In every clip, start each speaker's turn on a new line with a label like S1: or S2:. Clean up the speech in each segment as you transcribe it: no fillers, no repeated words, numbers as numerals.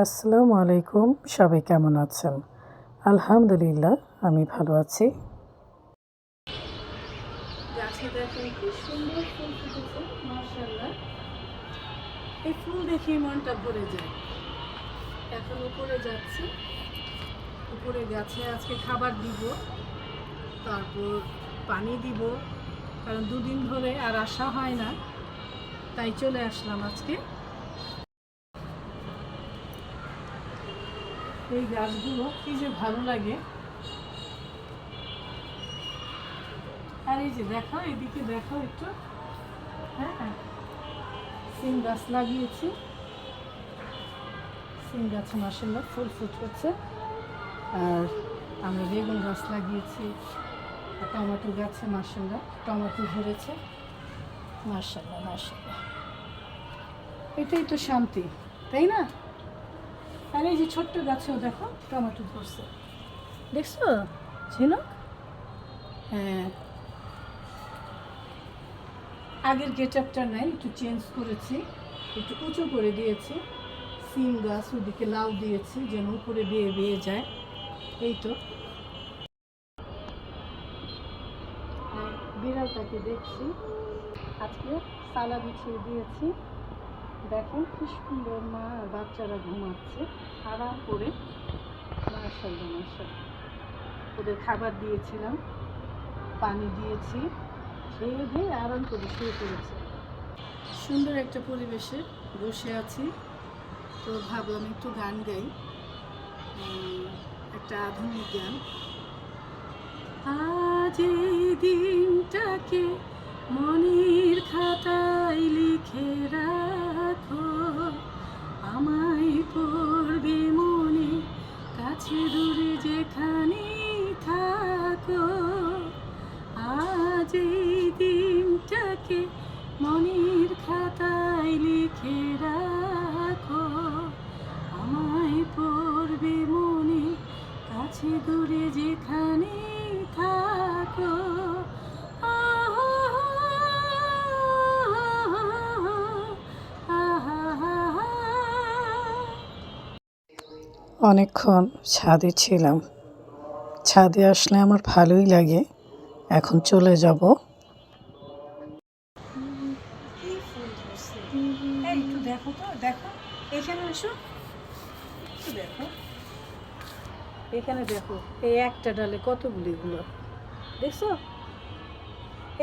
S1: আসসালামু আলাইকুম, সবাই কেমন আছেন? আলহামদুলিল্লাহ, আমি ভালো আছি। গাছে দেখেন কি সুন্দর ফুল ফুটেছে, মাশাআল্লাহ। এই ফুল দেখেই মনটা ভরে যায়। এখন উপরে যাচ্ছি, উপরে গাছে আজকে খাবার দিব, তারপর পানি দিব, কারণ দুদিন ধরে আর আসা হয় না, তাই চলে আসলাম আজকে। এই গাছগুলো কি যে ভালো লাগে। আর এই যে দেখো, এদিকে দেখো একটু। হ্যাঁ, সিম গাছ লাগিয়েছি, সিম গাছে মাশাআল্লাহ ফুল ফুটেছে। আর আমরা বেগুন গাছ লাগিয়েছি, আর টমেটো গাছে মাশাআল্লাহ টমেটো ধরেছে। মাশাআল্লাহ মাশাআল্লাহ, এটাই তো শান্তি, তাই না? আর এই যে ছোট্ট গাছেও দেখো টমেটো ধরছে, দেখছো ঝিনুক? হ্যাঁ, আগের গেটআপটা নাই, একটু চেঞ্জ করেছি, একটু উঁচু করে দিয়েছি। সিম গাছ ওদিকে লাউ দিয়েছি যেন উপরে বেয়ে বেয়ে যায়। এই তো বিড়ালটাকে দেখছি, আজকে সালা বিছিয়ে দিয়েছি। দেখেন কি সুন্দর, মা আর বাচ্চারা ঘুমাচ্ছে আরাম করে। মাশাআল্লাহ মাশাআল্লাহ, ওদের খাবার দিয়েছিলাম, পানি দিয়েছি, খেয়ে দিয়ে আরাম করে শুয়ে পড়েছে। সুন্দর একটা পরিবেশে বসে আছি, তো ভাবলাম একটু গান গাই, একটা আধুনিক গান। আজ এই দিনটাকে মনের খাতায় লিখে রাখো, আমায় পড়বে মনে, কাছে দূরে যেখানে থাকো। আজ এই দিনটাকে মনের খাতায় লিখে রাখো, আমায় পড়বে মনে, কাছে দূরে যেখানে থাকো। অনেকক্ষণ ছাদে ছিলাম, ছাদে আসলে আমার ভালোই লাগে। এখন চলে যাব। একটু দেখো তো, দেখো এখানে এসো, একটু দেখো এখানে, দেখো এই একটা ডালে কতগুলি গোলাপ, দেখছো?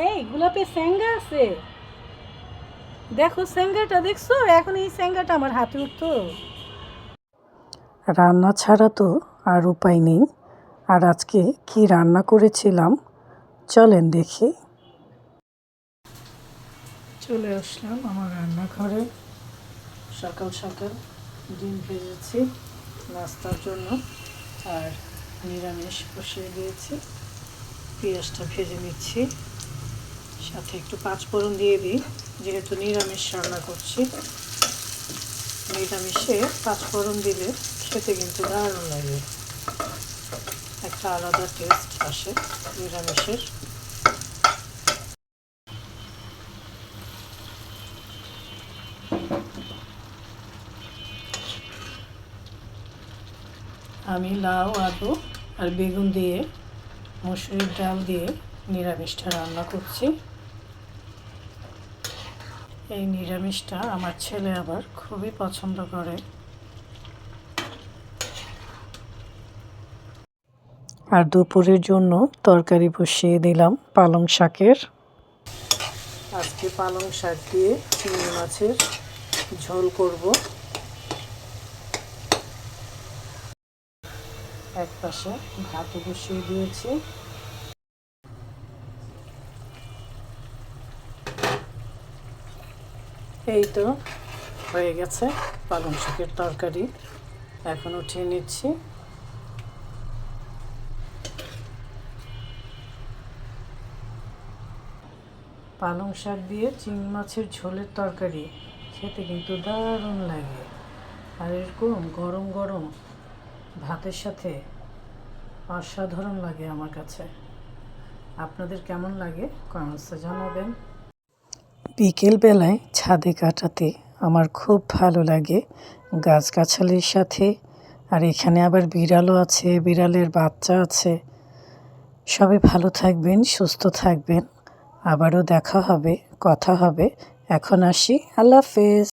S1: এই গোলাপের স্যাঙ্গা আছে, দেখো স্যাঙ্গাটা দেখছো? এখন এই স্যাঙ্গাটা আমার হাতে উঠতো। রান্না ছাড়া তো আর উপায় নেই। আর আজকে কি রান্না করেছিলাম চলেন দেখি। চলে আসলাম আমার রান্নাঘরে, সকাল সকাল ডিম ভেজেছি নাস্তার জন্য, আর নিরামিষ বসিয়ে দিয়েছি। পেঁয়াজটা ভেজে নিচ্ছি, সাথে একটু পাঁচফোড়ন দিয়ে দিই, যেহেতু নিরামিষ রান্না করছি। নিরামিষে পাঁচফোড়ন দিলে খেতে কিন্তু দারুণ লাগে, একটা আলাদা টেস্ট আসে নিরামিষের। আমি লাউ, আলু আর বেগুন দিয়ে, মসুরির ডাল দিয়ে নিরামিষটা রান্না করছি। এই নিরামিষটা আমার ছেলে আবার খুবই পছন্দ করে। আর দুপুরের জন্য তরকারি বসিয়ে দিলাম পালং শাকের। আজকে পালং শাক দিয়ে চিংড়ি মাছের ঝোল করব। এক পাশে ভাতও বসিয়ে দিয়েছি। এই তো হয়ে গেছে পালং শাকের তরকারি, এখন উঠিয়ে নিচ্ছি। পালং শাক দিয়ে চিংড়ি মাছের ঝোলের তরকারি খেতে কিন্তু দারুণ লাগে, আর এরকম গরম গরম ভাতের সাথে অসাধারণ লাগে আমার কাছে। আপনাদের কেমন লাগে কমেন্টসে জানাবেন। বিকেলবেলায় ছাদে কাটাতে
S2: আমার খুব ভালো লাগে গাছগাছালির সাথে। আর এখানে আবার বিড়ালও আছে, বিড়ালের বাচ্চা আছে। সবাই ভালো থাকবেন, সুস্থ থাকবেন। আবারও দেখা হবে, কথা হবে। এখন আসি, আল্লাহ হাফেজ।